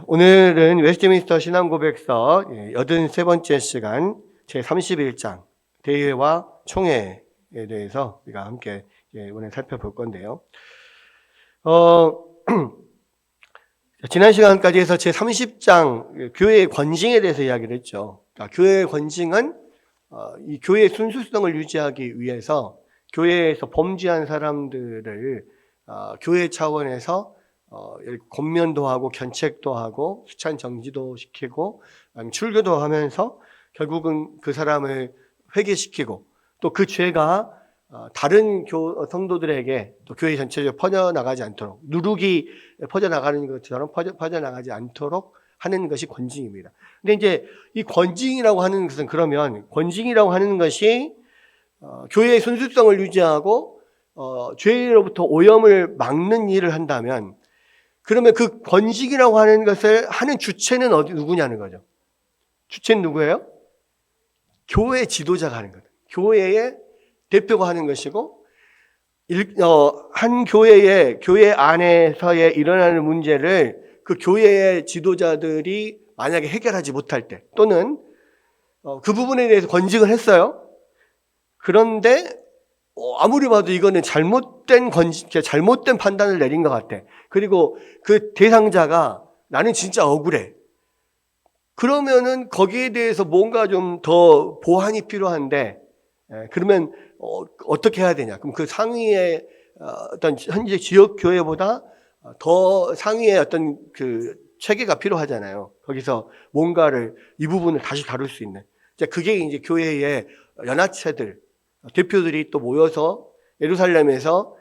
오늘은 웨스트민스터 신앙고백서 83번째 시간 제31장 대회와 총회에 대해서 우리가 함께 오늘 살펴볼 건데요. 지난 시간까지 해서 제30장 교회의 권징에 대해서 이야기를 했죠. 그러니까 교회의 권징은 이 교회의 순수성을 유지하기 위해서 교회에서 범죄한 사람들을 교회 차원에서 권면도 하고 견책도 하고 수찬 정지도 시키고 출교도 하면서 결국은 그 사람을 회개시키고 또 그 죄가 다른 성도들에게 또 교회 전체적으로 퍼져나가지 않도록 누룩이 퍼져나가는 것처럼 퍼져나가지 않도록 하는 것이 권징입니다. 근데 이제 이 권징이라고 하는 것은 그러면 권징이라고 하는 것이 교회의 순수성을 유지하고 죄로부터 오염을 막는 일을 한다면 그러면 그 권징이라고 하는 것을 하는 주체는 누구냐는 거죠. 주체는 누구예요? 교회 지도자가 하는 거예요. 교회의 대표가 하는 것이고, 한 교회 안에서의 일어나는 문제를 그 교회의 지도자들이 만약에 해결하지 못할 때, 또는 그 부분에 대해서 권징을 했어요. 그런데 아무리 봐도 이거는 잘못된 판단을 내린 것 같아. 그리고 그 대상자가 나는 진짜 억울해. 그러면은 거기에 대해서 뭔가 좀 더 보완이 필요한데, 그러면 어떻게 해야 되냐? 그럼 그 상위의 어떤 현재 지역 교회보다 더 상위의 어떤 그 체계가 필요하잖아요. 거기서 뭔가를 이 부분을 다시 다룰 수 있는. 그게 이제 교회의 연합체들 대표들이 또 모여서 예루살렘에서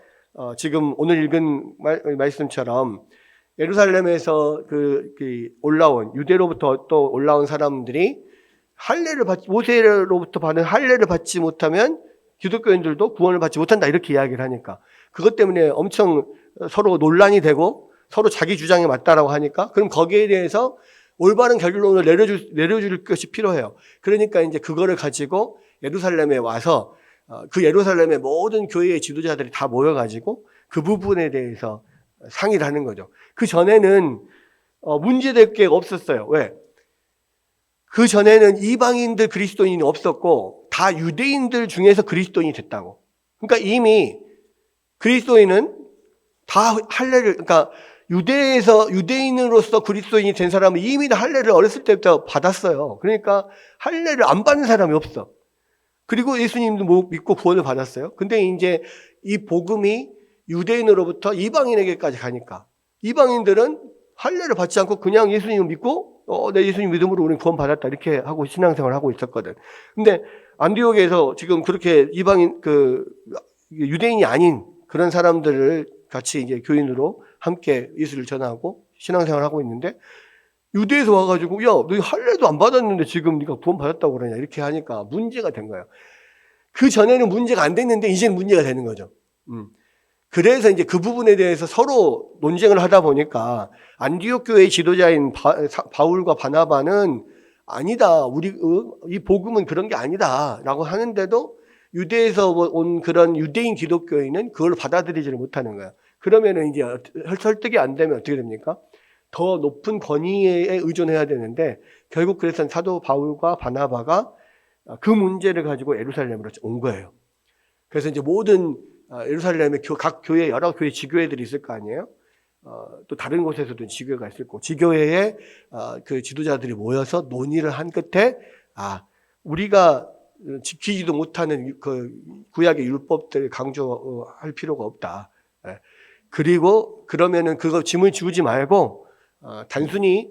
지금 오늘 읽은 말씀처럼 예루살렘에서 올라온 유대로부터 또 올라온 사람들이 모세로부터 받은 할례를 받지 못하면 기독교인들도 구원을 받지 못한다 이렇게 이야기를 하니까 그것 때문에 엄청 서로 논란이 되고 서로 자기 주장에 맞다라고 하니까 그럼 거기에 대해서 올바른 결론을 내려줄 것이 필요해요. 그러니까 이제 그거를 가지고 예루살렘에 와서 그 예루살렘의 모든 교회의 지도자들이 다 모여가지고 그 부분에 대해서 상의를 하는 거죠. 그 전에는 문제될 게 없었어요. 왜? 그 전에는 이방인들 그리스도인이 없었고 다 유대인들 중에서 그리스도인이 됐다고. 그러니까 이미 그리스도인은 다 할례를, 그러니까 유대인으로서 그리스도인이 된 사람은 이미 다 할례를 어렸을 때부터 받았어요. 그러니까 할례를 안 받는 사람이 없어. 그리고 예수님도 믿고 구원을 받았어요. 근데 이제 이 복음이 유대인으로부터 이방인에게까지 가니까 이방인들은 할례를 받지 않고 그냥 예수님을 믿고 내 예수님 믿음으로 우리는 구원 받았다 이렇게 하고 신앙생활을 하고 있었거든. 근데 안디옥에서 지금 그렇게 유대인이 아닌 그런 사람들을 같이 이제 교인으로 함께 예수를 전하고 신앙생활을 하고 있는데 유대에서 와가지고 야, 너 할례도 안 받았는데 지금 네가 구원 받았다고 그러냐 이렇게 하니까 문제가 된 거예요. 그 전에는 문제가 안 됐는데 이제는 문제가 되는 거죠. 그래서 이제 그 부분에 대해서 서로 논쟁을 하다 보니까 안디옥 교회의 지도자인 바울과 바나바는 아니다. 이 복음은 그런 게 아니다라고 하는데도 유대에서 온 그런 유대인 기독교인은 그걸 받아들이지를 못하는 거예요. 그러면은 이제 설득이 안 되면 어떻게 됩니까? 더 높은 권위에 의존해야 되는데 결국 그래서 사도 바울과 바나바가 그 문제를 가지고 예루살렘으로 온 거예요. 그래서 이제 모든 예루살렘의 각 교회 여러 교회 지교회들이 있을 거 아니에요. 또 다른 곳에서도 지교회가 있을 거고 지교회에 그 지도자들이 모여서 논의를 한 끝에 우리가 지키지도 못하는 그 구약의 율법들을 강조할 필요가 없다. 그리고 그러면은 그거 짐을 지우지 말고 단순히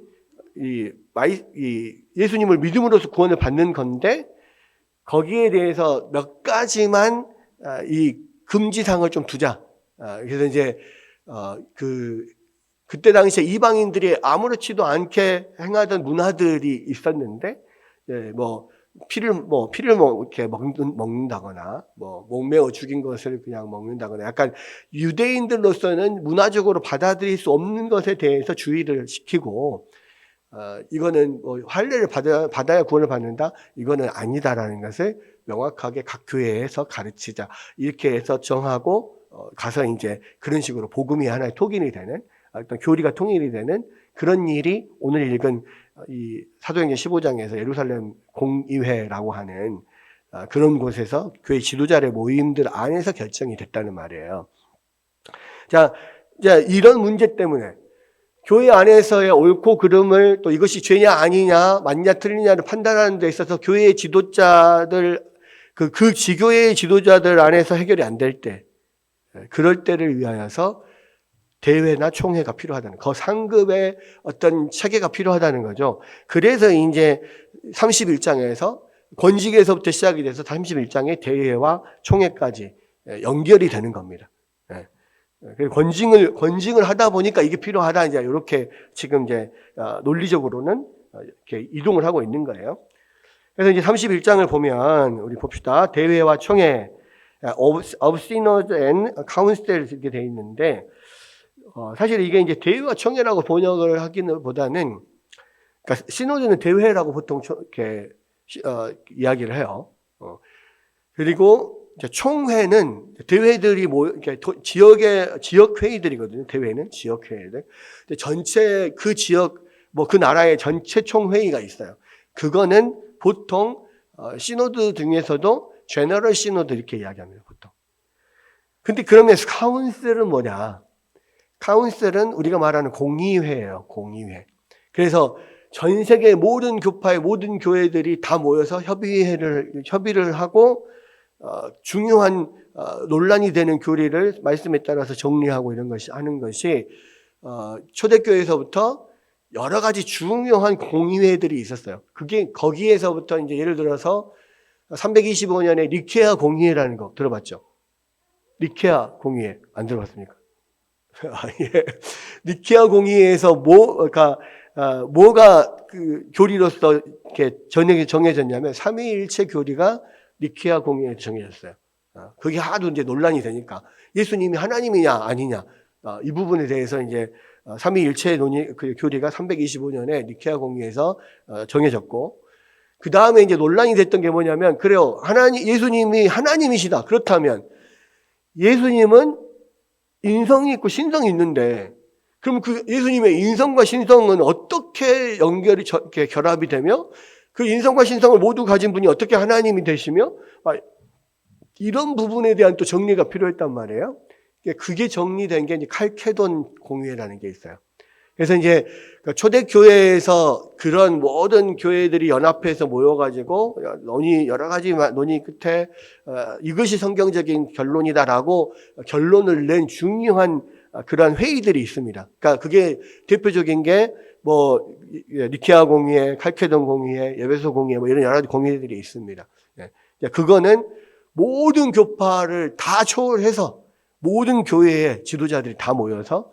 예수님을 믿음으로써 구원을 받는 건데 거기에 대해서 몇 가지만 이 금지사항을 좀 두자. 그래서 이제 그때 당시에 이방인들이 아무렇지도 않게 행하던 문화들이 있었는데 피를 이렇게 먹는다거나 목매어 죽인 것을 그냥 먹는다거나 약간 유대인들로서는 문화적으로 받아들일 수 없는 것에 대해서 주의를 시키고 이거는 할례를 받아야 구원을 받는다. 이거는 아니다라는 것을 명확하게 각 교회에서 가르치자. 이렇게 해서 정하고 가서 이제 그런 식으로 복음이 하나의 통일이 되는 어떤 교리가 통일이 되는 그런 일이 오늘 읽은 이 사도행전 15장에서 예루살렘 공의회라고 하는 그런 곳에서 교회 지도자의 모임들 안에서 결정이 됐다는 말이에요. 자, 이런 문제 때문에 교회 안에서의 옳고 그름을 또 이것이 죄냐 아니냐 맞냐 틀리냐를 판단하는 데 있어서 교회의 지도자들 그 지교회의 지도자들 안에서 해결이 안 될 때, 그럴 때를 위하여서 대회나 총회가 필요하다는, 그 상급의 어떤 체계가 필요하다는 거죠. 그래서 이제 31장에서 권직에서부터 시작이 돼서 31장에 대회와 총회까지 연결이 되는 겁니다. 권징을 하다 보니까 이게 필요하다, 이제 이렇게 지금 이제 논리적으로는 이렇게 이동을 하고 있는 거예요. 그래서 이제 31장을 보면 우리 봅시다. 대회와 총회, of synods and councils 이렇게 돼 있는데, 사실 이게 이제 대회와 총회라고 번역을 하기는 보다는, 그러니까 시노드는 대회라고 보통 이렇게 이야기를 해요. 그리고 총회는 대회들이 지역 회의들이거든요. 대회는 지역 회의들. 전체 그 지역 그 나라의 전체 총회의가 있어요. 그거는 보통 시노드 중에서도 제너럴 시노드 이렇게 이야기합니다. 보통. 근데 그러면 카운슬은 뭐냐? 카운슬은 우리가 말하는 공의회예요. 공의회. 그래서 전 세계 모든 교파의 모든 교회들이 다 모여서 협의를 하고 중요한 논란이 되는 교리를 말씀에 따라서 정리하고 이런 것이 하는 것이 초대교회에서부터 여러 가지 중요한 공의회들이 있었어요. 그게 거기에서부터 이제 예를 들어서 325년에 니케아 공의회라는 거 들어봤죠? 니케아 공의회 안 들어봤습니까? 예. 니케아 공의회에서 뭐가 그 교리로서 이렇게 정해졌냐면 삼위일체 교리가 니케아 공의회에서 정해졌어요. 그게 하도 이제 논란이 되니까 예수님이 하나님이냐 아니냐 이 부분에 대해서 이제 삼위일체 그 교리가 325년에 니케아 공의회에서 정해졌고, 그 다음에 이제 논란이 됐던 게 뭐냐면, 그래요, 예수님이 하나님이시다. 그렇다면 예수님은 인성이 있고 신성이 있는데, 그럼 그 예수님의 인성과 신성은 어떻게 결합이 되며, 그 인성과 신성을 모두 가진 분이 어떻게 하나님이 되시며, 이런 부분에 대한 또 정리가 필요했단 말이에요. 그게 정리된 게 이제 칼케돈 공의회라는 게 있어요. 그래서 이제 초대교회에서 그런 모든 교회들이 연합해서 모여가지고 여러 가지 논의 끝에 이것이 성경적인 결론이다라고 결론을 낸 중요한 그런 회의들이 있습니다. 그러니까 그게 대표적인 게 니케아 공의회, 칼케돈 공의회, 에베소 공의회 이런 여러 가지 공의회들이 있습니다. 그거는 모든 교파를 다 초월해서 모든 교회의 지도자들이 다 모여서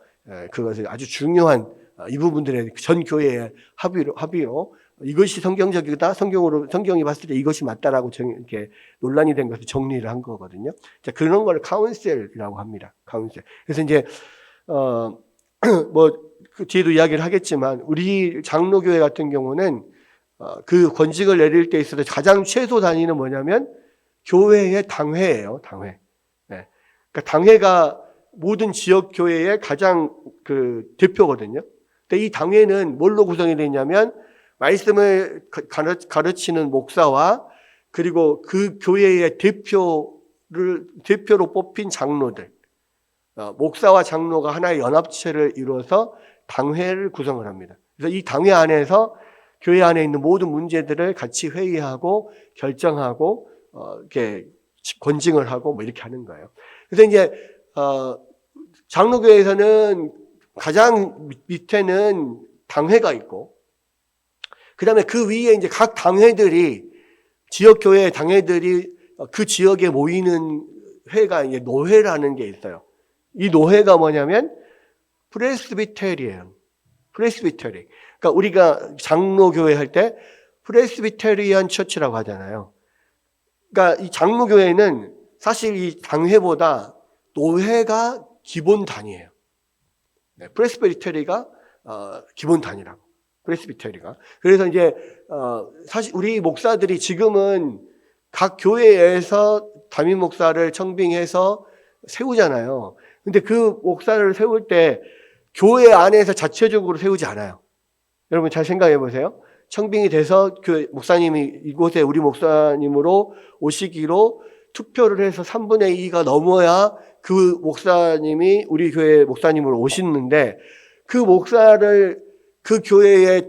그것을 아주 중요한 이 부분들의 전 교회의 합의로 이것이 성경적이다, 성경이 봤을 때 이것이 맞다라고 이렇게 논란이 된 것을 정리를 한 거거든요. 자, 그런 걸 카운셀이라고 합니다. 카운셀. 그래서 이제 그 뒤에도 이야기를 하겠지만 우리 장로교회 같은 경우는 그 권직을 내릴 때 있어서 가장 최소 단위는 뭐냐면 교회의 당회예요. 당회. 네. 그러니까 당회가 모든 지역 교회의 가장 그 대표거든요. 근데 이 당회는 뭘로 구성이 되어 있냐면 말씀을 가르치는 목사와 그리고 그 교회의 대표로 뽑힌 장로들, 목사와 장로가 하나의 연합체를 이루어서 당회를 구성을 합니다. 그래서 이 당회 안에서 교회 안에 있는 모든 문제들을 같이 회의하고 결정하고 이렇게 권징을 하고 이렇게 하는 거예요. 그래서 이제 장로교회에서는 가장 밑에는 당회가 있고, 그 다음에 그 위에 이제 각 당회들이, 지역교회 당회들이 그 지역에 모이는 회가 이제 노회라는 게 있어요. 이 노회가 뭐냐면 프레스비테리예요. 프레스비테리. 그러니까 우리가 장로교회 할 때 프레스비테리안 처치라고 하잖아요. 그러니까 이 장로교회는 사실 이 당회보다 노회가 기본 단위예요. 네, 프레스비테리가 기본 단위라고. 프레스비테리가. 그래서 이제 사실 우리 목사들이 지금은 각 교회에서 담임 목사를 청빙해서 세우잖아요. 근데 그 목사를 세울 때 교회 안에서 자체적으로 세우지 않아요. 여러분 잘 생각해 보세요. 청빙이 돼서 그 목사님이 이곳에 우리 목사님으로 오시기로 투표를 해서 3분의 2가 넘어야 그 목사님이 우리 교회 목사님으로 오시는데, 그 목사를 그 교회에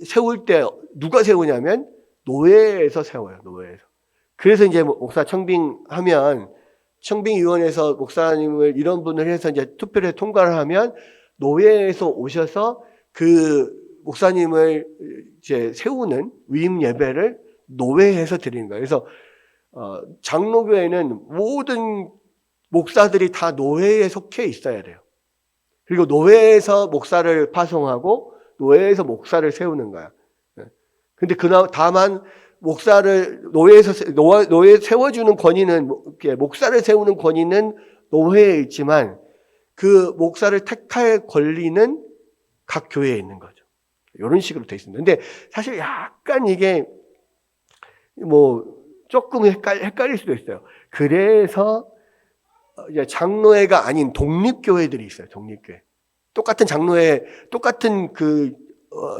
세울 때 누가 세우냐면 노회에서 세워요. 노회에서. 그래서 이제 목사 청빙하면 청빙위원회에서 목사님을 이런 분을 해서 이제 투표를 통과를 하면 노회에서 오셔서 그 목사님을 이제 세우는 위임 예배를 노회에서 드리는 거예요. 그래서 장로교회는 모든 목사들이 다 노회에 속해 있어야 돼요. 그리고 노회에서 목사를 파송하고 노회에서 목사를 세우는 거야. 근데 다만 목사를 노회에 세워주는 권위는, 목사를 세우는 권위는 노회에 있지만 그 목사를 택할 권리는 각 교회에 있는 거죠. 이런 식으로 돼 있습니다. 근데 사실 약간 이게 조금 헷갈릴 수도 있어요. 그래서 이제 장로회가 아닌 독립교회들이 있어요. 독립교회. 똑같은 장로회, 똑같은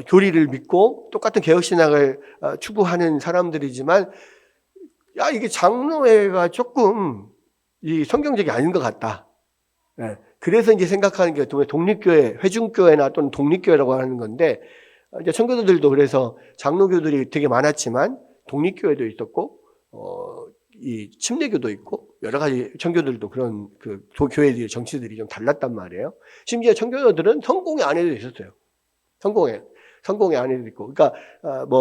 교리를 믿고 똑같은 개혁신학을 추구하는 사람들이지만, 이게 장로회가 조금 성경적이 아닌 것 같다. 그래서 이제 생각하는 게 독립교회, 회중교회나 또는 독립교회라고 하는 건데, 이제 청교도들도 그래서 장로교들이 되게 많았지만 독립교회도 있었고, 이 침례교도 있고, 여러 가지 청교들도 그런 교회들의 정치들이 좀 달랐단 말이에요. 심지어 청교도들은 성공회 안에도 있었어요. 성공회 안에도 있고. 그러니까,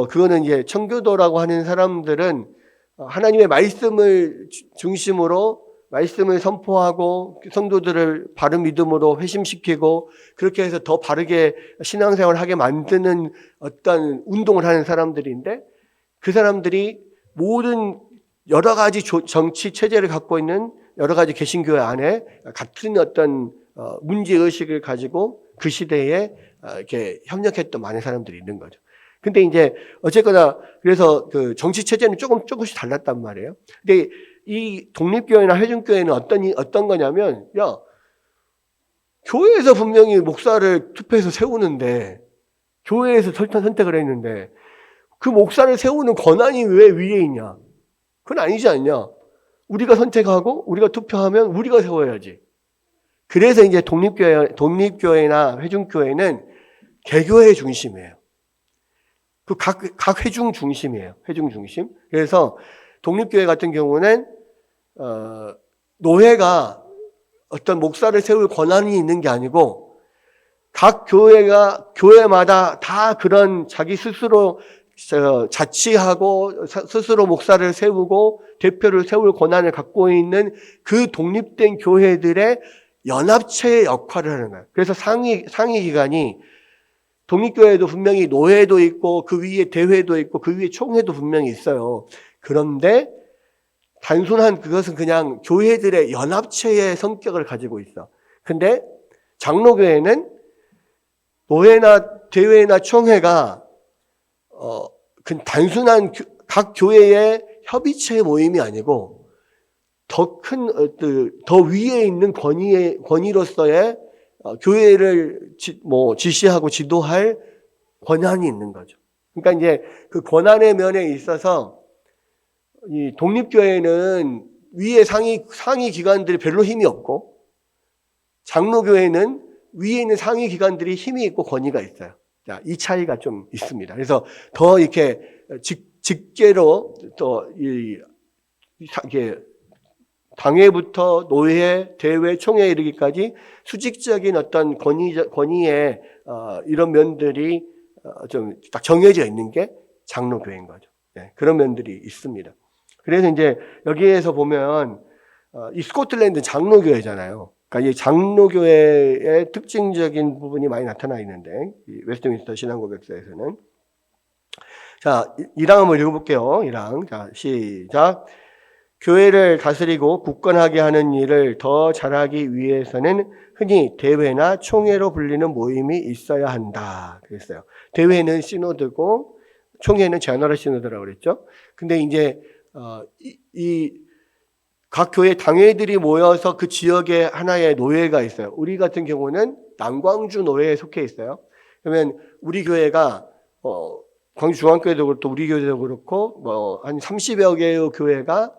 그거는 이제 청교도라고 하는 사람들은 하나님의 말씀을 중심으로 말씀을 선포하고 성도들을 바른 믿음으로 회심시키고 그렇게 해서 더 바르게 신앙생활을 하게 만드는 어떤 운동을 하는 사람들인데, 그 사람들이 모든 여러 가지 정치 체제를 갖고 있는 여러 가지 개신교회 안에 같은 어떤 문제의식을 가지고 그 시대에 이렇게 협력했던 많은 사람들이 있는 거죠. 근데 이제 어쨌거나 그래서 그 정치 체제는 조금씩 달랐단 말이에요. 근데 이 독립교회나 회중교회는 어떤 거냐면, 교회에서 분명히 목사를 투표해서 세우는데, 교회에서 선택을 했는데, 그 목사를 세우는 권한이 왜 위에 있냐? 그건 아니지 않냐? 우리가 선택하고, 우리가 투표하면 우리가 세워야지. 그래서 이제 독립교회나 회중교회는 개교회 중심이에요. 각 회중 중심이에요. 회중 중심. 그래서 독립교회 같은 경우는 노회가 어떤 목사를 세울 권한이 있는 게 아니고 각 교회마다 다 그런 자기 스스로 자치하고 스스로 목사를 세우고 대표를 세울 권한을 갖고 있는 그 독립된 교회들의 연합체의 역할을 하는 거예요. 그래서 상위 기관이, 독립교회도 분명히 노회도 있고 그 위에 대회도 있고 그 위에 총회도 분명히 있어요. 그런데 단순한 그것은 그냥 교회들의 연합체의 성격을 가지고 있어. 근데 장로교회는 노회나 대회나 총회가 그 단순한 각 교회의 협의체의 모임이 아니고 더 위에 있는 권위로서의 교회를 지시하고 지도할 권한이 있는 거죠. 그러니까 이제 그 권한의 면에 있어서 이 독립교회는 위에 상위 기관들이 별로 힘이 없고, 장로교회는 위에 있는 상위 기관들이 힘이 있고 권위가 있어요. 자, 이 차이가 좀 있습니다. 그래서 더 이렇게 직계로 이게 당회부터 노회, 대회, 총회에 이르기까지 수직적인 어떤 권위의 이런 면들이 좀 딱 정해져 있는 게 장로교회인 거죠. 네, 그런 면들이 있습니다. 그래서 이제 여기에서 보면 이 스코틀랜드 장로교회잖아요. 그러니까 이 장로교회의 특징적인 부분이 많이 나타나 있는데, 이 웨스트민스터 신앙고백서에서는. 자, 1랑 한번 읽어볼게요. 1랑. 자, 시작. 교회를 다스리고 굳건하게 하는 일을 더 잘하기 위해서는 흔히 대회나 총회로 불리는 모임이 있어야 한다. 그랬어요. 대회는 시노드고 총회는 제너럴 시노드라고 그랬죠. 근데 이제 이 각 교회 당회들이 모여서 그 지역에 하나의 노회가 있어요. 우리 같은 경우는 남광주 노회에 속해 있어요. 그러면 우리 교회가 광주 중앙교회도 그렇고 우리 교회도 그렇고 한 30여 개의 교회가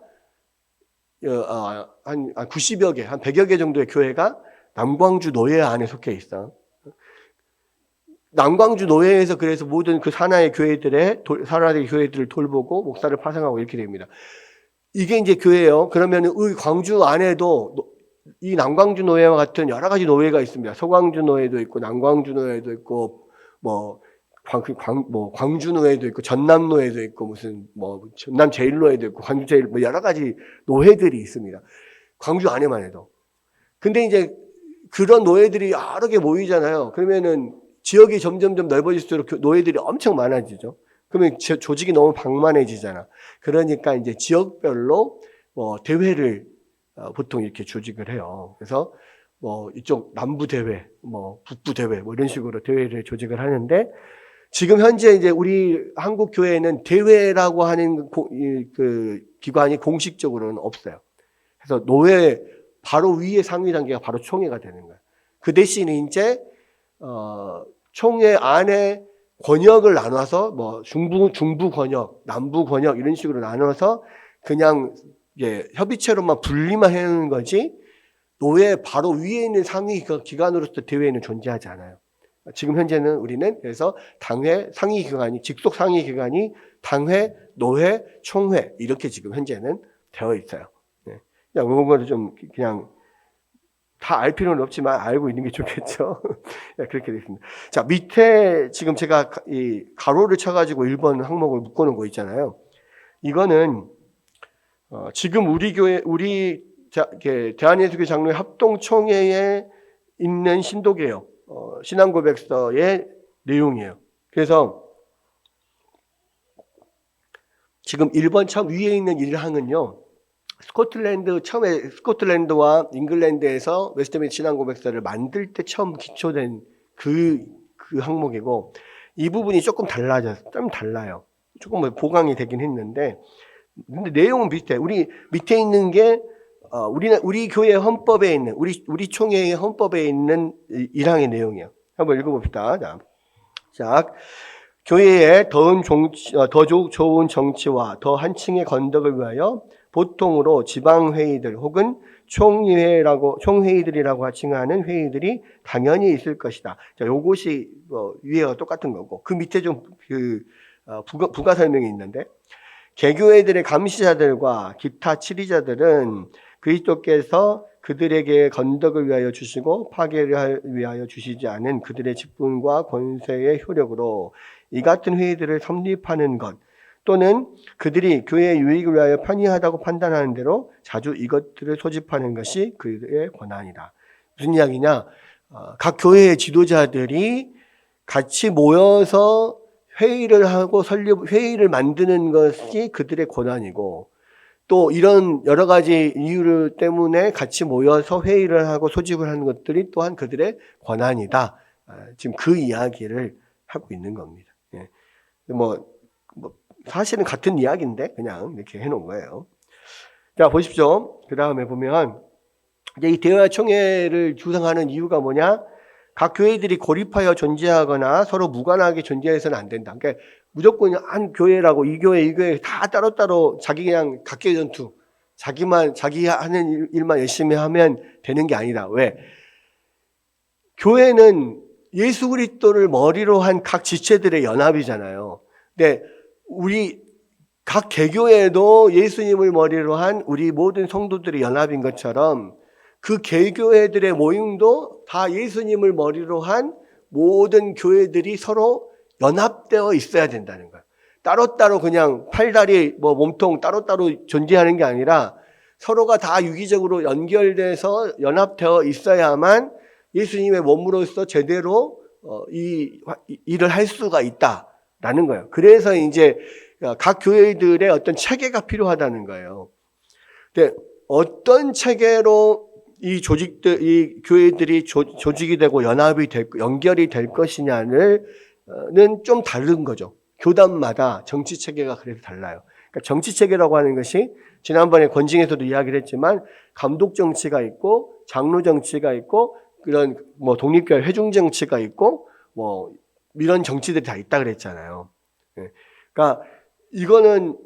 한 90여 개, 한 100여 개 정도의 교회가 남광주 노회 안에 속해 있어. 남광주 노회에서 그래서 모든 그 산하의 교회들을 돌보고 목사를 파송하고 이렇게 됩니다. 이게 이제 교회예요. 그러면 이 광주 안에도 이 남광주 노회와 같은 여러 가지 노회가 있습니다. 서광주 노회도 있고 남광주 노회도 있고 광주 노회도 있고 전남 노회도 있고 무슨 전남 제일 노회도 있고 광주 제일 여러 가지 노회들이 있습니다. 광주 안에만 해도. 근데 이제 그런 노회들이 여러 개 모이잖아요. 그러면은 지역이 점점점 넓어질수록 노예들이 엄청 많아지죠. 그러면 조직이 너무 방만해지잖아. 그러니까 이제 지역별로 대회를 보통 이렇게 조직을 해요. 그래서 이쪽 남부 대회, 북부 대회, 이런 식으로 대회를 조직을 하는데 지금 현재 이제 우리 한국 교회는 대회라고 하는 그 기관이 공식적으로는 없어요. 그래서 노회 바로 위에 상위 단계가 바로 총회가 되는 거예요. 그 대신에 이제 총회 안에 권역을 나눠서 중부 권역, 남부 권역 이런 식으로 나눠서 그냥 협의체로만 분리만 해놓는 거지 노회 바로 위에 있는 상위 기관으로서 대회는 존재하지 않아요. 지금 현재는 우리는 그래서 당회 상위 기관이 직속 상위 기관이 당회, 노회, 총회 이렇게 지금 현재는 되어 있어요. 네. 그런 거를 좀 그냥 다 알 필요는 없지만 알고 있는 게 좋겠죠. 그렇게 되겠습니다. 자, 밑에 지금 제가 이 가로를 쳐가지고 1번 항목을 묶어놓은 거 있잖아요. 이거는 지금 우리 교회, 대한예수교 장로회 합동총회에 있는 신도개혁 신앙고백서의 내용이에요. 그래서 지금 1번 참 위에 있는 1항은요. 처음에 스코틀랜드와 잉글랜드에서 웨스트민스터 신앙고백서를 만들 때 처음 기초된 그 항목이고 이 부분이 조금 달라요. 조금 보강이 되긴 했는데 근데 내용은 비슷해. 우리 밑에 있는 게 우리 교회 헌법에 있는 우리 총회의 헌법에 있는 1항의 내용이에요. 한번 읽어봅시다. 자, 교회의 더 좋은 정치와 더 한층의 건덕을 위하여 보통으로 지방회의들 혹은 총회의들이라고 칭하는 회의들이 당연히 있을 것이다. 자, 요것이 위에가 똑같은 거고 그 밑에 좀 부가 설명이 있는데 개교회들의 감시자들과 기타 치리자들은 그리스도께서 그들에게 건덕을 위하여 주시고 파괴를 위하여 주시지 않은 그들의 직분과 권세의 효력으로 이 같은 회의들을 설립하는 것 또는 그들이 교회의 유익을 위하여 편의하다고 판단하는 대로 자주 이것들을 소집하는 것이 그들의 권한이다. 무슨 이야기냐? 각 교회의 지도자들이 같이 모여서 회의를 하고 회의를 만드는 것이 그들의 권한이고 또 이런 여러 가지 이유 때문에 같이 모여서 회의를 하고 소집을 하는 것들이 또한 그들의 권한이다. 지금 그 이야기를 하고 있는 겁니다. 사실은 같은 이야기인데 그냥 이렇게 해놓은 거예요. 자, 보십시오. 그 다음에 보면 이제 이 대화 총회를 구성하는 이유가 뭐냐? 각 교회들이 고립하여 존재하거나 서로 무관하게 존재해서는 안 된다. 그러니까 무조건 한 교회라고 이 교회 다 따로따로 자기 그냥 각계 전투, 자기 하는 일만 열심히 하면 되는 게 아니다. 왜? 교회는 예수 그리스도를 머리로 한 각 지체들의 연합이잖아요. 근데 우리 각 개교회도 예수님을 머리로 한 우리 모든 성도들의 연합인 것처럼 그 개교회들의 모임도 다 예수님을 머리로 한 모든 교회들이 서로 연합되어 있어야 된다는 거예요. 따로따로 그냥 팔다리 몸통 따로따로 존재하는 게 아니라 서로가 다 유기적으로 연결돼서 연합되어 있어야만 예수님의 몸으로서 제대로 이 일을 할 수가 있다라는 거예요. 그래서 이제 각 교회들의 어떤 체계가 필요하다는 거예요. 근데 어떤 체계로 이 교회들이 조직이 되고 연결이 될 것이냐는 좀 다른 거죠. 교단마다 정치 체계가 그래서 달라요. 그러니까 정치 체계라고 하는 것이 지난번에 권징에서도 이야기를 했지만 감독 정치가 있고 장로 정치가 있고 그런 뭐 독립교회 회중 정치가 있고 뭐 이런 정치들이 다 있다 그랬잖아요. 그러니까 이거는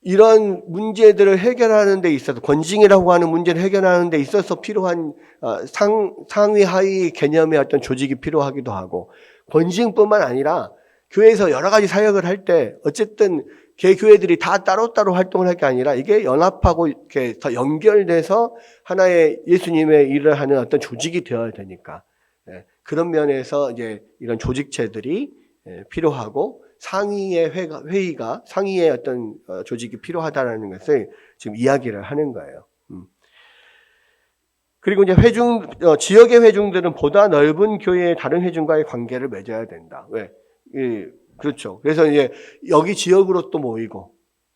이런 문제들을 해결하는 데 있어서 권징이라고 하는 문제를 해결하는 데 있어서 필요한 상위 하위 개념의 어떤 조직이 필요하기도 하고 권징뿐만 아니라 교회에서 여러 가지 사역을 할 때 어쨌든 개교회들이 다 따로따로 활동을 할 게 아니라 이게 연합하고 이렇게 더 연결돼서 하나의 예수님의 일을 하는 어떤 조직이 되어야 되니까 그런 면에서 이제 이런 조직체들이 필요하고 상위의 회의가 상위의 어떤 조직이 필요하다라는 것을 지금 이야기를 하는 거예요. 그리고 이제 지역의 회중들은 보다 넓은 교회의 다른 회중과의 관계를 맺어야 된다. 왜? 그렇죠. 그래서 이제 여기 지역으로 또 모이고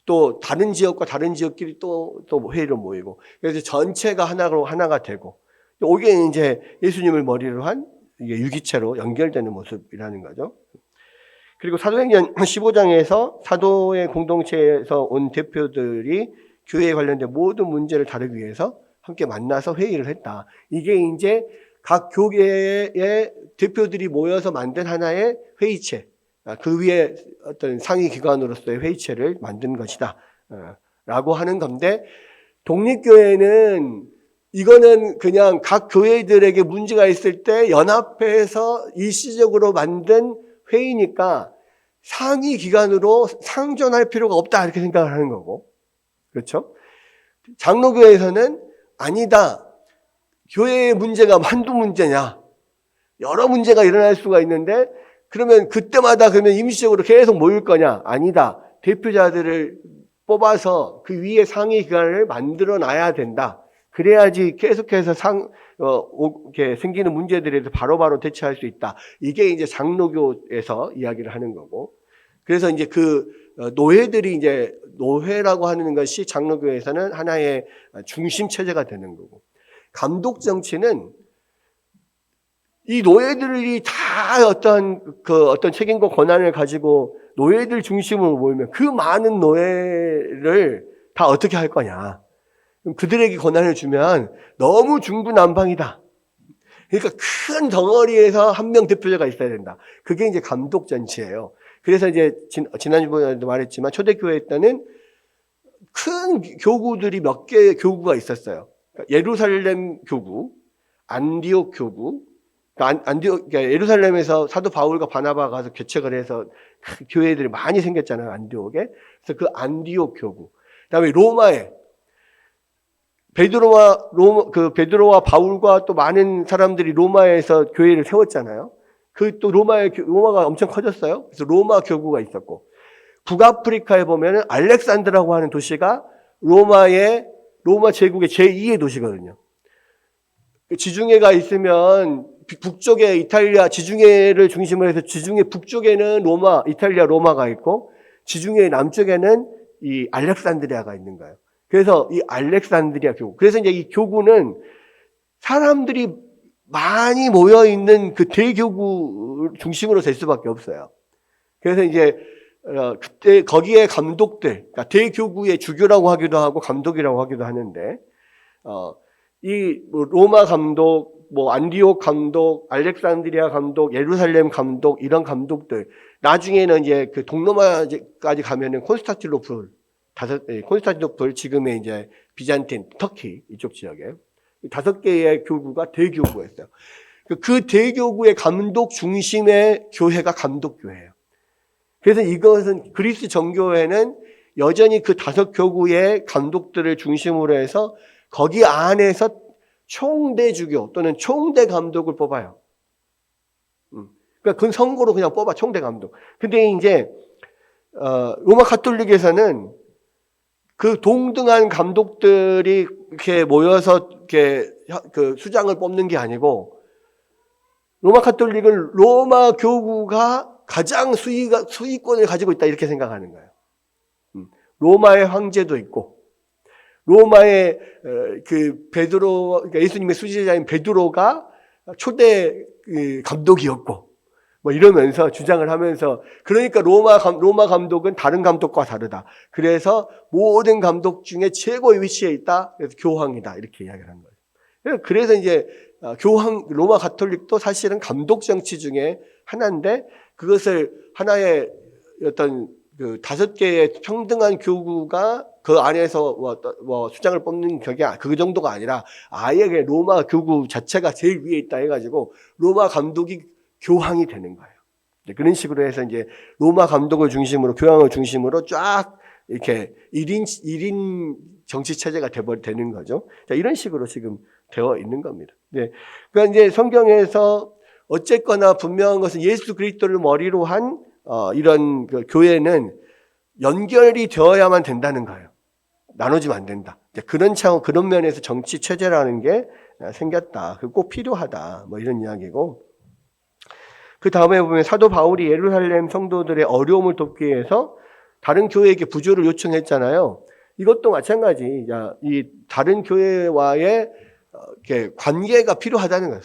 또 다른 지역과 다른 지역끼리 또 회의로 모이고 그래서 전체가 하나가 되고 이게 이제 예수님을 머리로 한 이게 유기체로 연결되는 모습이라는 거죠. 그리고 사도행전 15장에서 사도의 공동체에서 온 대표들이 교회에 관련된 모든 문제를 다루기 위해서 함께 만나서 회의를 했다. 이게 이제 각 교회의 대표들이 모여서 만든 하나의 회의체, 그 위에 어떤 상위 기관으로서의 회의체를 만든 것이다. 라고 하는 건데, 독립교회는 이거는 그냥 각 교회들에게 문제가 있을 때 연합해서 일시적으로 만든 회의니까 상위 기관으로 상존할 필요가 없다 이렇게 생각을 하는 거고, 그렇죠? 장로교회에서는 아니다. 교회의 문제가 한두 문제냐? 여러 문제가 일어날 수가 있는데 그러면 그때마다 그러면 임시적으로 계속 모일 거냐? 아니다. 대표자들을 뽑아서 그 위에 상위 기관을 만들어 놔야 된다. 그래야지 계속해서 이렇게 생기는 문제들에 대해서 바로바로 대처할 수 있다. 이게 이제 장로교에서 이야기를 하는 거고. 그래서 이제 그 노회들이 이제 노회라고 하는 것이 장로교에서는 하나의 중심 체제가 되는 거고. 감독 정치는 이 노예들이 다 어떤 책임과 권한을 가지고 노예들 중심으로 모이면 그 많은 노예를 다 어떻게 할 거냐. 그들에게 권한을 주면 너무 중구난방이다. 그러니까 큰 덩어리에서 한 명 대표자가 있어야 된다. 그게 이제 감독 정치예요. 그래서 이제 지난주에도 말했지만 초대교회 때는 큰 교구들이 몇 개의 교구가 있었어요. 예루살렘 교구, 안디옥 교구, 그러니까 예루살렘에서 사도 바울과 바나바가 가서 개척을 해서 교회들이 많이 생겼잖아요, 안디옥에. 그래서 그 안디옥 교구. 그다음에 로마에 베드로와 바울과 또 많은 사람들이 로마에서 교회를 세웠잖아요. 그 또 로마가 엄청 커졌어요. 그래서 로마 교구가 있었고, 북아프리카에 보면은 알렉산드라고 하는 도시가 로마 제국의 제2의 도시거든요. 지중해가 있으면 북쪽에 이탈리아 지중해를 중심으로 해서 지중해 북쪽에는 이탈리아 로마가 있고 지중해 남쪽에는 이 알렉산드리아가 있는 거예요. 그래서 이 알렉산드리아 교구. 그래서 이제 이 교구는 사람들이 많이 모여 있는 그 대교구 중심으로 될 수밖에 없어요. 그래서 이제 그때 거기에 감독들, 그러니까 대교구의 주교라고 하기도 하고 감독이라고 하기도 하는데, 이 로마 감독, 안디옥 감독, 알렉산드리아 감독, 예루살렘 감독 이런 감독들, 나중에는 이제 그 동로마까지 가면은 콘스탄티노플 지금의 이제 비잔틴, 터키 이쪽 지역에 5개의 교구가 대교구였어요. 그 대교구의 감독 중심의 교회가 감독교회예요. 그래서 이것은 그리스 정교회는 여전히 그 5교구의 감독들을 중심으로 해서 거기 안에서 총대주교 또는 총대 감독을 뽑아요. 그러니까 그 선거로 그냥 뽑아, 총대 감독. 근데 이제 로마 가톨릭에서는 그 동등한 감독들이 이렇게 모여서 이렇게 그 수장을 뽑는 게 아니고, 로마 가톨릭은 로마 교구가 가장 수위권을 가지고 있다 이렇게 생각하는 거예요. 로마의 황제도 있고, 로마의 그러니까 예수님의 수제자인 베드로가 초대 감독이었고, 뭐 이러면서 주장을 하면서, 그러니까 로마 감독은 다른 감독과 다르다. 그래서 모든 감독 중에 최고의 위치에 있다. 그래서 교황이다. 이렇게 이야기를 한 거예요. 그래서 이제 로마 가톨릭도 사실은 감독 정치 중에 하나인데, 그것을 하나의 어떤 그 5개의 평등한 교구가 그 안에서 뭐 수장을 뽑는 그 정도가 아니라 아예 로마 교구 자체가 제일 위에 있다 해가지고 로마 감독이 교황이 되는 거예요. 그런 식으로 해서 이제 로마 감독을 중심으로, 교황을 중심으로 쫙 이렇게 1인 정치 체제가 되는 거죠. 자, 이런 식으로 지금 되어 있는 겁니다. 네. 그러니까 이제 성경에서 어쨌거나 분명한 것은 예수 그리스도를 머리로 한 이런 그 교회는 연결이 되어야만 된다는 거예요. 나눠지면 안 된다. 그런 그런 면에서 정치 체제라는 게 생겼다. 꼭 필요하다. 뭐 이런 이야기고. 그 다음에 보면 사도 바울이 예루살렘 성도들의 어려움을 돕기 위해서 다른 교회에게 부조를 요청했잖아요. 이것도 마찬가지. 이 다른 교회와의 관계가 필요하다는 거예요.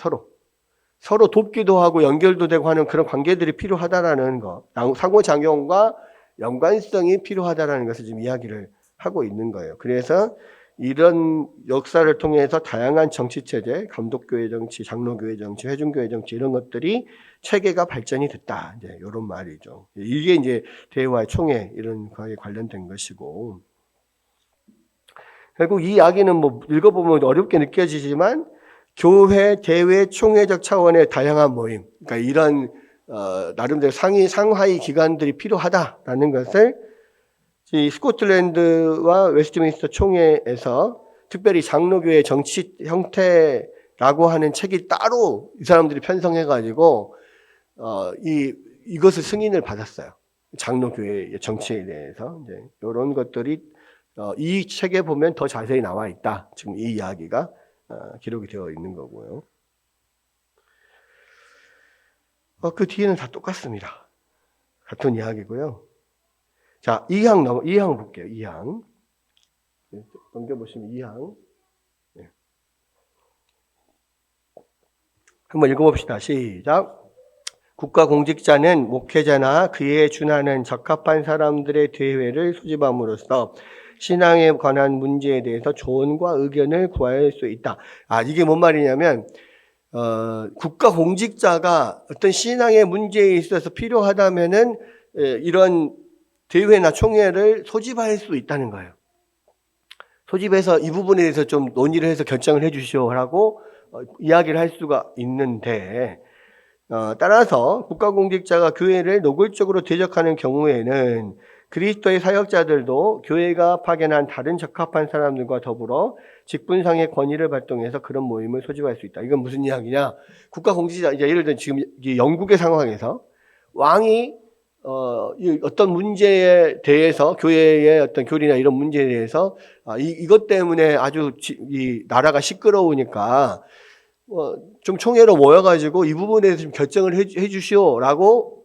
서로 돕기도 하고 연결도 되고 하는 그런 관계들이 필요하다라는 거. 상호작용과 연관성이 필요하다라는 것을 지금 이야기를 하고 있는 거예요. 그래서 이런 역사를 통해서 다양한 정치체제, 감독교회 정치, 장로교회 정치, 회중교회 정치 이런 것들이 체계가 발전이 됐다. 이제 이런 말이죠. 이게 이제 대화의 총회 이런 거에 관련된 것이고. 결국 이 이야기는 뭐 읽어보면 어렵게 느껴지지만 교회, 대회, 총회적 차원의 다양한 모임, 그러니까 이런 나름대로 상하이 기관들이 필요하다라는 것을 이 스코틀랜드와 웨스트민스터 총회에서 특별히 장로교회 정치 형태라고 하는 책이 따로 이 사람들이 편성해가지고 이것을 승인을 받았어요. 장로교회의 정치에 대해서 이제 이런 것들이 이 책에 보면 더 자세히 나와 있다. 지금 이 이야기가 기록이 되어 있는 거고요. 그 뒤에는 다 똑같습니다. 같은 이야기고요. 자, 2항 볼게요. 2항. 넘겨보시면 2항. 네. 한번 읽어봅시다. 시작. 국가공직자는 목회자나 그에 준하는 적합한 사람들의 대회를 소집함으로써 신앙에 관한 문제에 대해서 조언과 의견을 구할 수 있다. 이게 뭔 말이냐면 국가공직자가 어떤 신앙의 문제에 있어서 필요하다면은 이런 대회나 총회를 소집할 수 있다는 거예요. 소집해서 이 부분에 대해서 좀 논의를 해서 결정을 해 주시오라고 이야기를 할 수가 있는데, 따라서 국가공직자가 교회를 노골적으로 대적하는 경우에는 그리스도의 사역자들도 교회가 파견한 다른 적합한 사람들과 더불어 직분상의 권위를 발동해서 그런 모임을 소집할 수 있다. 이건 무슨 이야기냐? 국가공직자, 이제 예를 들어 지금 영국의 상황에서 왕이 어떤 문제에 대해서, 교회의 어떤 교리나 이런 문제에 대해서 이것 때문에 아주 이 나라가 시끄러우니까 좀 총회로 모여가지고 이 부분에 대해서 좀 결정을 해 주시오라고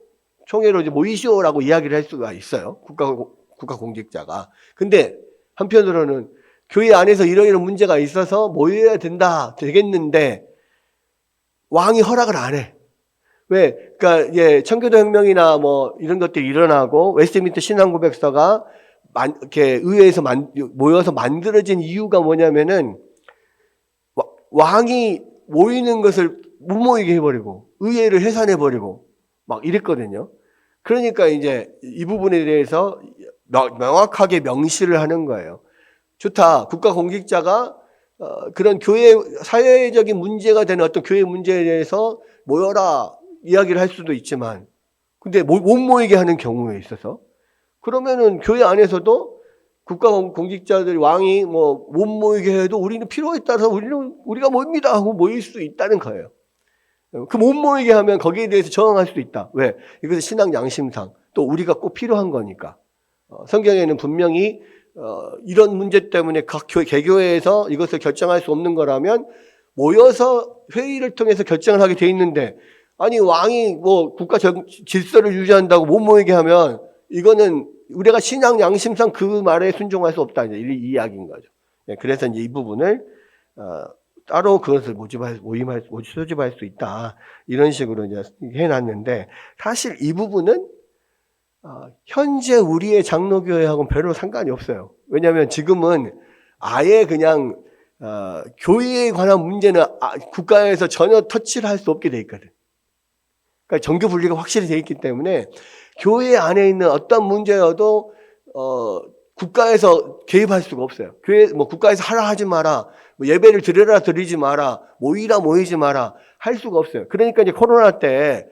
총회로 이제 모이시오라고 이야기를 할 수가 있어요. 국가 공직자가. 근데 한편으로는 교회 안에서 이런 문제가 있어서 모여야 되겠는데 왕이 허락을 안 해. 왜? 그러니까 청교도 혁명이나 뭐 이런 것들이 일어나고 웨스트민스터 신앙고백서가 이렇게 의회에서 모여서 만들어진 이유가 뭐냐면은 왕이 모이는 것을 못 모이게 해버리고 의회를 해산해 버리고 막 이랬거든요. 그러니까 이제 이 부분에 대해서 명확하게 명시를 하는 거예요. 좋다. 국가 공직자가 그런 교회 사회적인 문제가 되는 어떤 교회 문제에 대해서 모여라 이야기를 할 수도 있지만, 근데 못 모이게 하는 경우에 있어서 그러면은 교회 안에서도 국가 공직자들 왕이 뭐 못 모이게 해도 우리는 필요에 따라서 우리가 모입니다 하고 모일 수 있다는 거예요. 그 못 모이게 하면 거기에 대해서 저항할 수도 있다. 왜? 이것은 신앙 양심상 또 우리가 꼭 필요한 거니까. 성경에는 분명히 이런 문제 때문에 각 개교회에서 이것을 결정할 수 없는 거라면 모여서 회의를 통해서 결정을 하게 돼 있는데, 아니 왕이 뭐 국가 질서를 유지한다고 못 모이게 하면 이거는 우리가 신앙 양심상 그 말에 순종할 수 없다. 이 이야기인 거죠. 그래서 이제 이 부분을 따로 그것을 소집할 수 있다. 이런 식으로 이제 해놨는데, 사실 이 부분은 현재 우리의 장로교회하고는 별로 상관이 없어요. 왜냐하면 지금은 아예 그냥 교회에 관한 문제는 국가에서 전혀 터치를 할 수 없게 돼 있거든. 그러니까 정교 분리가 확실히 돼 있기 때문에 교회 안에 있는 어떤 문제여도 국가에서 개입할 수가 없어요. 국가에서 하라 하지 마라, 예배를 드려라 드리지 마라, 모이라 모이지 마라 할 수가 없어요. 그러니까 이제 코로나 때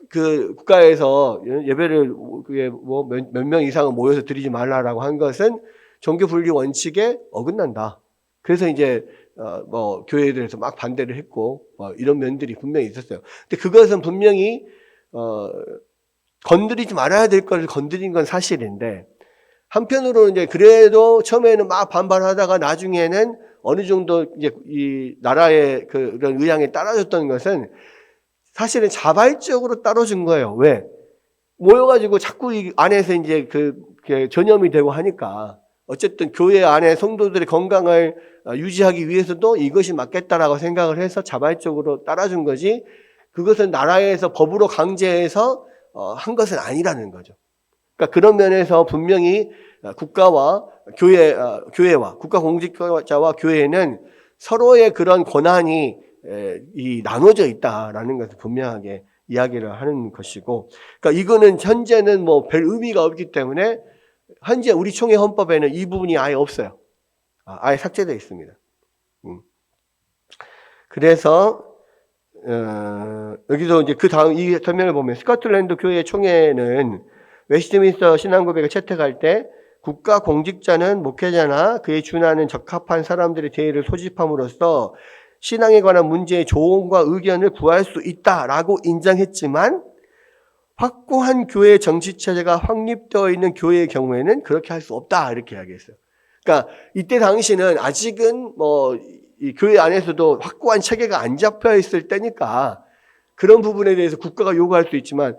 그 국가에서 예배를 몇 명 이상은 모여서 드리지 말라라고 한 것은 정교 분리 원칙에 어긋난다. 그래서 이제 교회들에서 막 반대를 했고 이런 면들이 분명히 있었어요. 근데 그것은 분명히 건드리지 말아야 될 걸 건드린 건 사실인데, 한편으로 이제 그래도 처음에는 막 반발하다가 나중에는 어느 정도 이제 이 나라의 그런 의향에 따라줬던 것은 사실은 자발적으로 따라준 거예요. 왜? 모여가지고 자꾸 이 안에서 이제 전염이 되고 하니까 어쨌든 교회 안에 성도들의 건강을 유지하기 위해서도 이것이 맞겠다라고 생각을 해서 자발적으로 따라준 거지, 그것은 나라에서 법으로 강제해서 한 것은 아니라는 거죠. 그러니까 그런 면에서 분명히 국가와 교회와 국가 공직자와 교회는 서로의 그런 권한이 나눠져 있다라는 것을 분명하게 이야기를 하는 것이고, 그러니까 이거는 현재는 별 의미가 없기 때문에 현재 우리 총회 헌법에는 이 부분이 아예 없어요. 아예 삭제되어 있습니다. 그래서 여기서 이제 그 다음 이 설명을 보면, 스코틀랜드 교회 총회는 웨스트민스터 신앙고백을 채택할 때 국가 공직자는 목회자나 그에 준하는 적합한 사람들의 대의를 소집함으로써 신앙에 관한 문제의 조언과 의견을 구할 수 있다라고 인정했지만, 확고한 교회 정치체제가 확립되어 있는 교회의 경우에는 그렇게 할 수 없다, 이렇게 이야기했어요. 그러니까 이때 당시는 아직은 이 교회 안에서도 확고한 체계가 안 잡혀 있을 때니까 그런 부분에 대해서 국가가 요구할 수 있지만,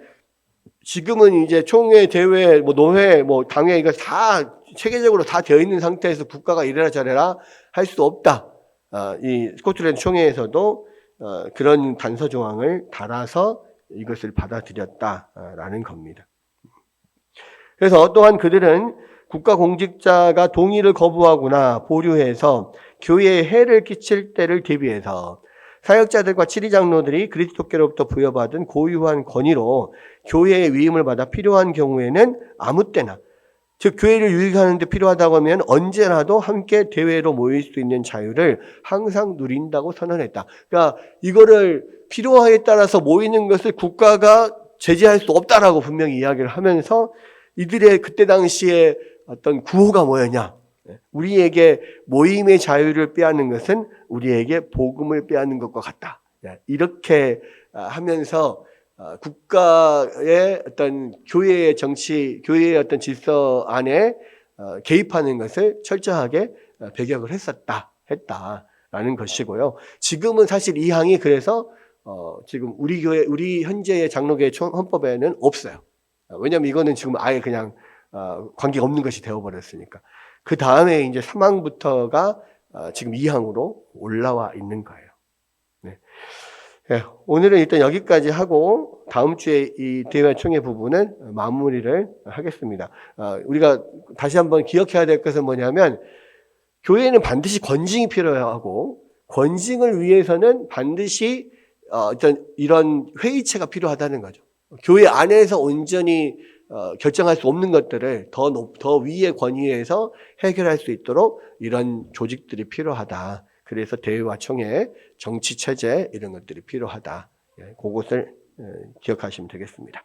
지금은 이제 총회, 대회, 노회, 당회, 이거 다 체계적으로 다 되어 있는 상태에서 국가가 이래라 저래라 할 수 없다. 이 스코틀랜드 총회에서도 그런 단서 조항을 달아서 이것을 받아들였다라는 겁니다. 그래서 또한 그들은 국가 공직자가 동의를 거부하거나 보류해서 교회에 해를 끼칠 때를 대비해서 사역자들과 치리장로들이 그리스도께로부터 부여받은 고유한 권위로 교회의 위임을 받아 필요한 경우에는 아무 때나, 즉 교회를 유익하는 데 필요하다고 하면 언제라도 함께 대회로 모일 수 있는 자유를 항상 누린다고 선언했다. 그러니까 이거를 필요하에 따라서 모이는 것을 국가가 제재할 수 없다라고 분명히 이야기를 하면서, 이들의 그때 당시에 어떤 구호가 뭐였냐? 우리에게 모임의 자유를 빼앗는 것은 우리에게 복음을 빼앗는 것과 같다. 이렇게 하면서 국가의 어떤 교회의 정치, 교회의 어떤 질서 안에 개입하는 것을 철저하게 배격을 했다라는 것이고요. 지금은 사실 이 항이 그래서 지금 우리 현재의 장로교회 헌법에는 없어요. 왜냐하면 이거는 지금 아예 그냥 관계가 없는 것이 되어버렸으니까. 그 다음에 이제 3항부터가 지금 2항으로 올라와 있는 거예요. 네. 네, 오늘은 일단 여기까지 하고 다음 주에 이 대회 총회 부분은 마무리를 하겠습니다. 우리가 다시 한번 기억해야 될 것은 뭐냐면, 교회는 반드시 권징이 필요하고, 권징을 위해서는 반드시 어떤 이런 회의체가 필요하다는 거죠. 교회 안에서 온전히 결정할 수 없는 것들을 더 위의 권위에서 해결할 수 있도록 이런 조직들이 필요하다. 그래서 대회와 총회, 정치체제 이런 것들이 필요하다. 그것을 기억하시면 되겠습니다.